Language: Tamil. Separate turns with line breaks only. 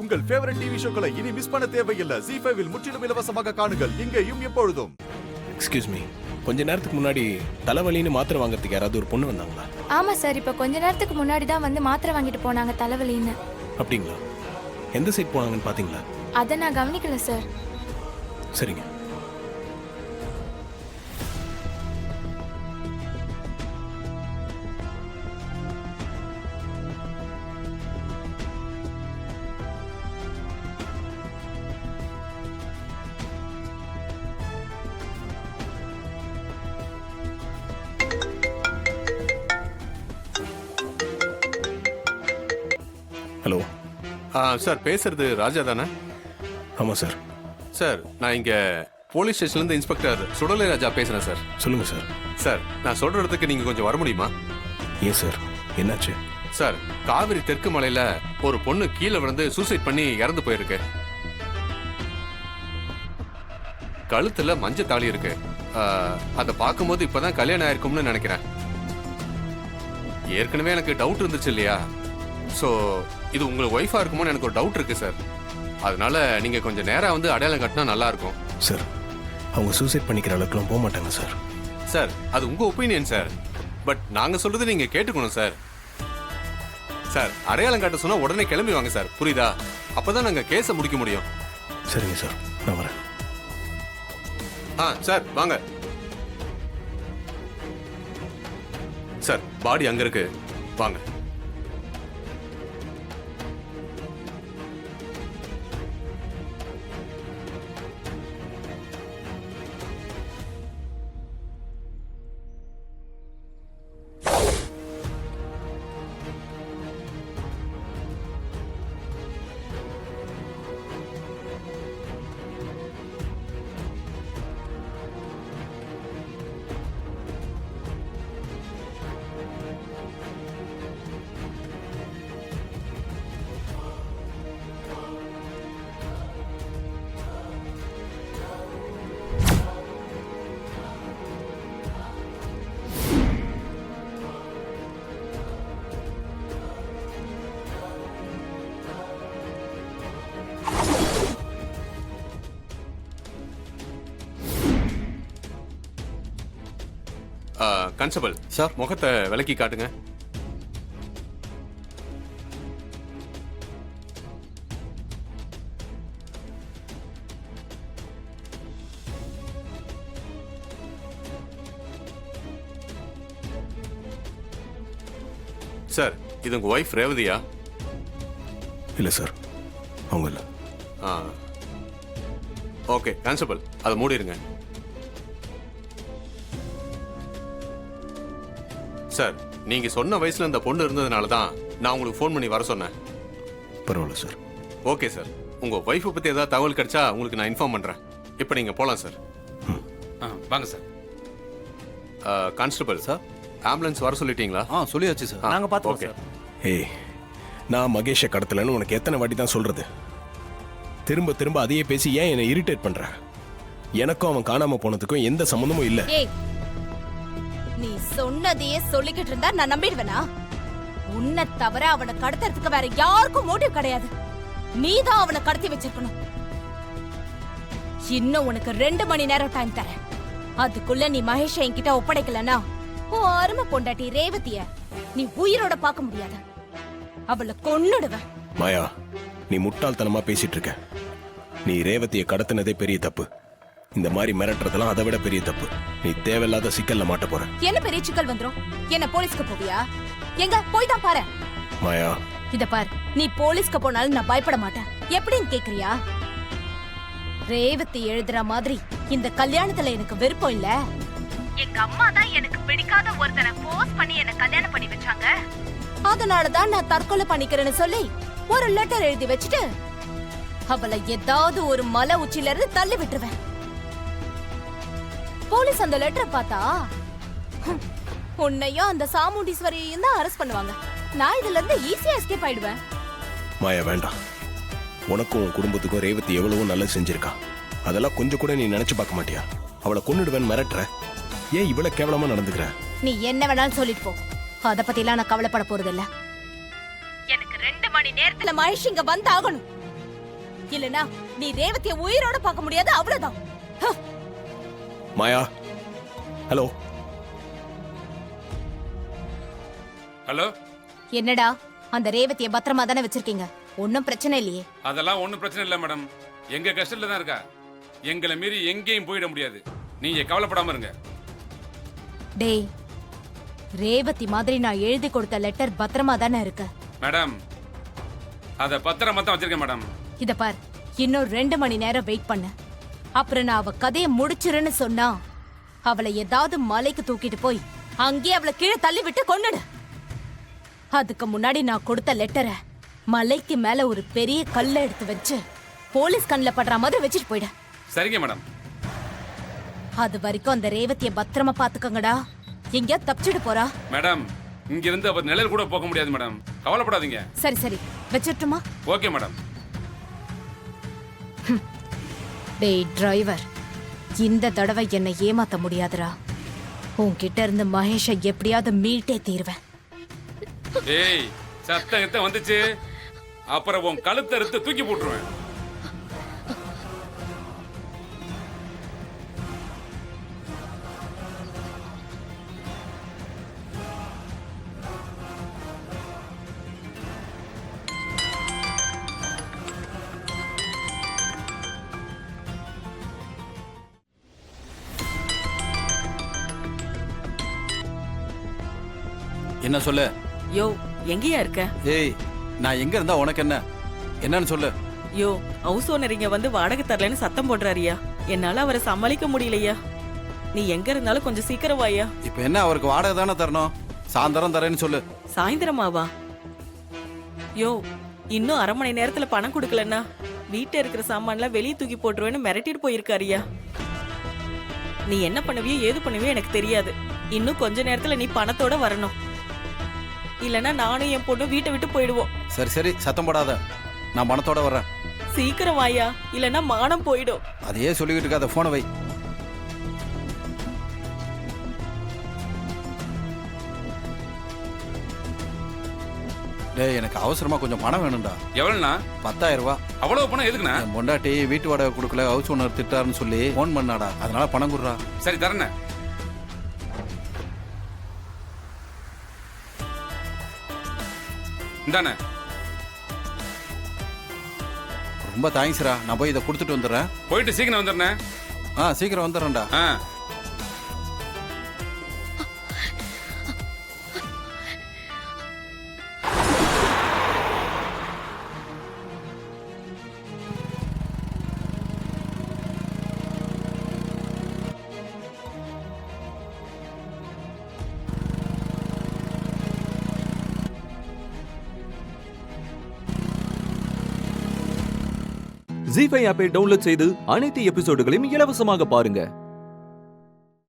உங்கள் ஃபேவரட் டிவி ஷோக்களை இனி மிஸ் பண்ண தேவையில்லை. ZEE5 இல் முற்றிலும் இலவசமாக காணுங்கள். இங்கேயும் எப்பொழுதும்.
எக்ஸ்கியூஸ் மீ, கொஞ்ச நேரத்துக்கு முன்னாடி தலைவலின்னு மாத்திரை வாங்குறதுக்கு யாராவது ஒரு பொண்ணு வந்தாங்களா?
ஆமா சார், இப்ப கொஞ்ச நேரத்துக்கு முன்னாடி தான் வந்து மாத்திரை வாங்கிட்டு போனாங்க தலைவலின்னு.
அப்படிங்களா? எந்த சைட் போனாங்கன்னு பாத்தீங்களா?
அதை நான் கவனிக்கல சார்.
சரிங்க. ஹலோ.
சார், பேசுறது ராஜா தானே?
ஆமாம் சார்.
சார், நான் இங்க போலீஸ் ஸ்டேஷன்லேருந்து இன்ஸ்பெக்டர் சுடலை ராஜா பேசுறேன் சார்.
சொல்லுங்க சார்.
சார், நான் சொல்ற இடத்துக்கு நீங்க கொஞ்சம் வர முடியுமா?
ஏன் சார், என்னாச்சு?
சார், காவிரி தெற்கு மலையில ஒரு பொண்ணு கீழே விழுந்து சூசைட் பண்ணி இறந்து போயிருக்கு. கழுத்துல மஞ்சள் தாலி இருக்கு. அதை பார்க்கும்போது இப்பதான் கல்யாணம் ஆயிருக்கும்னு நினைக்கிறேன். ஏற்கனவே எனக்கு டவுட் இருந்துச்சு இல்லையா? ஸோ இது உங்களுக்கு ஒய்ஃபா இருக்குமோன்னு எனக்கு ஒரு டவுட் இருக்கு சார். அதனால நீங்க கொஞ்சம் நேரா வந்து அடையாளம் கட்டினா நல்லா இருக்கும்
சார். அவங்க சூசைட் பண்ணிக்கிற அளவுக்குலாம் போக மாட்டாங்க சார்.
சார், அது உங்க ஒப்பீனியன் சார். பட் நாங்க சொல்றது நீங்க கேட்டுக்கணும் சார். சார், அடையாளம் காட்ட சொன்னா உடனே கிளம்பி வாங்க சார், புரியுதா? அப்பதான் நாங்க கேஸை முடிக்க முடியும்.
சரிங்க சார், நான் வரேன்.
சார் வாங்க. சார், பாடி அங்க இருக்கு, வாங்க. கான்ஸ்டபிள்
சார்,
முகத்தை விலக்கி காட்டுங்க. சார், இது உங்க ஒய்ஃப் ரேவதியா?
இல்லை சார், அவங்க இல்லை.
ஓகே கான்ஸ்டபிள், அதை மூடிடுங்க. சார், நீங்க சொன்ன வயசுல இந்த பொண்ணு இருந்ததுனால தான் நான் உங்களுக்கு ஃபோன் பண்ணி வர சொன்னேன்.
பரவாயில்ல சார்.
ஓகே சார், உங்க ஒய்ஃபை பத்தி ஏதாவது தகவல் கிடைச்சா உங்களுக்கு நான் இன்ஃபார்ம் பண்றேன். இப்போ நீங்க போலாம் சார்.
வாங்க சார்.
கான்ஸ்டபிள் சார், ஆம்புலன்ஸ் வர சொல்லிட்டீங்களா?
சொல்லியாச்சு சார், நாங்க பார்த்துக்கோம் சார்.
ஏய், நான் மகேஷை கடத்தலன்னு உனக்கு எத்தனை வாட்டி தான் சொல்றது? திரும்ப திரும்ப அதையே பேசி ஏன் என்னை இரிட்டேட் பண்ற? எனக்கும் அவன் காணாம போனதுக்கும் எந்த சம்மந்தமும் இல்லை.
நீ சொன்னதையே சொல்லிக்கிட்டு இருந்தா நான் நம்பிடுவேனா? உன்னை தவிர அவனை கடத்துறதுக்கு வேற யாருக்கும் மோட்டிவ் கிடையாது. நீதான் அவனை கடத்தி வச்சிருக்கணும். இன்னும் உனக்கு 2 மணி நேரம் டைம் தரேன். அதுக்குள்ள நீ மகேஷ் என்கிட்ட ஒப்படைக்கலனா உன் அருமை பொண்டாட்டி ரேவதிய நீ உயிரோட பார்க்க முடியாது. அவளை கொன்னுடுவ.
மாயா, நீ முட்டாள்தனமா பேசிட்டு இருக்க. நீ ரேவதியை கடத்தினதே பெரிய தப்பு. இந்த மாதிரி மிரட்டுறதெல்லாம் அதை விட பெரிய தப்பு. நீ தேவையில்லாத சிக்கல்ல மாட்ட போற.
என்ன பெரிய சிக்கல் வந்துரும்? என்ன போலீஸ்க்கு போவியா? எங்க போய் தான் பாரு.
மாயா,
இத பாரு, நீ போலீஸ்க்கு போனாலும் நான் பயப்பட மாட்டேன். எப்படின்னு கேக்குறியா? ரேவதி எழுதுற மாதிரி இந்த கல்யாணத்துல எனக்கு விருப்பம் இல்ல. எங்க அம்மா தான் எனக்கு பிடிக்காத ஒருத்தனை போஸ்ட் பண்ணி என்ன கல்யாணம் பண்ணி வச்சாங்க. அதனாலதான் நான் தற்கொலை பண்ணிக்கிறேன்னு சொல்லி ஒரு லெட்டர் எழுதி வச்சுட்டு அவளை ஏதாவது ஒரு மலை உச்சில இருந்து தள்ளி விட்டுருவேன். போலீஸ் அந்த லெட்டரை பார்த்தா உன்னையும் அந்த சாமுண்டீஸ்வரியையும் தான் அரெஸ்ட் பண்ணுவாங்க. நான் இதுல இருந்து ஈஸியா எஸ்கேப் ஆயிடுவேன்.
மாயா வேண்டாம். உனக்கும் உன் குடும்பத்துக்கும் ரேவதி எவ்வளவோ நல்லது செஞ்சிருக்கா. அதெல்லாம் கொஞ்சம் கூட நீ நினைச்சு பார்க்க மாட்டியா? அவளை கொன்னுடுவேன் மிரட்டுற. ஏன் இவ்வளவு கேவலமா நடந்துக்கிற?
நீ என்ன வேணாலும் சொல்லிட்டு போ. அத பத்தி எல்லாம் நான் கவலைப்பட போறது இல்ல. எனக்கு 2 மணி நேரத்துல மகேஷ் இங்க வந்து ஆகணும். இல்லனா நீ ரேவதிய உயிரோட பார்க்க முடியாது, அவ்வளவுதான். ஹ.
மாயா, ஹலோ.
ஹலோ,
என்னடா அந்த ரேவதிய பத்திரமா தானே வச்சிருக்கீங்க? ஒன்னும் பிரச்சனை இல்லையே?
அதெல்லாம் ஒண்ணும் பிரச்சனை இல்ல மேடம். எங்க கஷ்டத்துல தான் இருக்கா. எங்களை மீறி எங்கேயும் போயிட முடியாது. நீங்க கவலைப்படாம இருங்க.
டேய், ரேவதி மாதிரி நான் எழுதி கொடுத்த லெட்டர் பத்திரமா தானே இருக்கு?
மேடம், அத பத்திரமா தான் வச்சிருக்கேன் மேடம்.
இத பார், இன்னும் 2 மணி நேரம் வெயிட் பண்ணு. அப்புறம் நான் அவ கதையை முடிச்சிருன்னு சொன்னா அவளை ஏதாவது மலைக்கு தூக்கிட்டு போய் அங்கேயே அவளை கீழே தள்ளி விட்டு கொன்னுடு. அதுக்கு முன்னாடி நான் கொடுத்த லெட்டரை மலைக்கு மேல ஒரு பெரிய கல்லை எடுத்து வச்சு போலீஸ் கண்ணில் படுற மாதிரி வச்சுட்டு போயிட.
சரிங்க மேடம்.
அது வரைக்கும் அந்த ரேவதிய பத்திரமா பாத்துக்கங்கடா. எங்கேயா தப்பிச்சுட்டு போறா?
மேடம், இங்க இருந்து அவர் நிழல் கூட போக முடியாது மேடம். கவலைப்படாதீங்க.
சரி சரி, வச்சிட்டுமா?
Okay madam.
டேய் டிரைவர், இந்த தடவை என்னை ஏமாத்த முடியாதுடா. உன்கிட்ட இருந்து மகேஷை எப்படியாவது மீட்டே தீர்வேன்.
ஏய், சத்தம் வந்துச்சு, அப்புறம் உன் கழுத்தை அறுத்து தூக்கி போட்டுருவேன்.
என்ன சொல்லு?
யோ, எங்கயா இருக்க?
ஏய், நான் எங்க இருந்தா உனக்கு என்ன? என்னன்னு சொல்லு.
யோ, ஹவுஸ் ஓனர் இங்க வந்து வாடகை தரலன்னு சத்தம் போடுறாரியா. என்னால அவரை சமாளிக்க முடியலையா. நீ எங்க இருந்தாலும் கொஞ்சம் சீக்கிரம் வாயா.
இப்ப என்ன, அவருக்கு வாடகை தானே தரணும்? சாயந்தரம் தரேன்னு சொல்லு.
சாயந்தரமாவா? யோ, இன்னும் 1/2 மணி நேரத்துல பணம் கொடுக்கலன்னா வீட்டுல இருக்கிற சாமான்லாம் வெளியே தூக்கி போட்டுருவேன்னு மிரட்டிட்டு போயிருக்காரியா. நீ என்ன பண்ணுவியோ ஏது பண்ணுவியோ எனக்கு தெரியாது. இன்னும் கொஞ்ச நேரத்துல நீ பணத்தோட வரணும். இல்லனா நானும் என் பொண்ணு வீட்டை விட்டு போயிடுவோம்.
சரி சரி, சத்தம் போடாத. நான் பணத்தோட வர்றேன்.
சீக்கிரம் வாயா, இல்லனா மானம் போயிடும்.
அதையே சொல்லிக்கிட்டு இருக்காத, போனை வை. டேய், எனக்கு அவசரமா கொஞ்சம் பணம் வேணும்டா.
எவ்வளவுண்ணா?
10,000 ரூபாய்.
அவ்வளவு பணம் எதுக்குண்ணா?
என் பொண்டாட்டி வீட்டு வாடகை கொடுக்கல, ஹவுஸ் ஓனர் திட்டாருன்னு சொல்லி போன் பண்ணாடா. அதனால பணம் கொடுறா.
சரி, தரேண்ணே. இந்தாண்ணே.
ரொம்ப தேங்க்ஸ்ரா. நான் போய் இதை கொடுத்துட்டு வந்துடுறேன்.
போயிட்டு சீக்கிரம் வந்துடுண்ணே.
சீக்கிரம் வந்துடுறேன்டா.
ZEE5 ஆப்பை டவுன்லோட் செய்து அனைத்து எபிசோடுகளையும் இலவசமாக பாருங்க.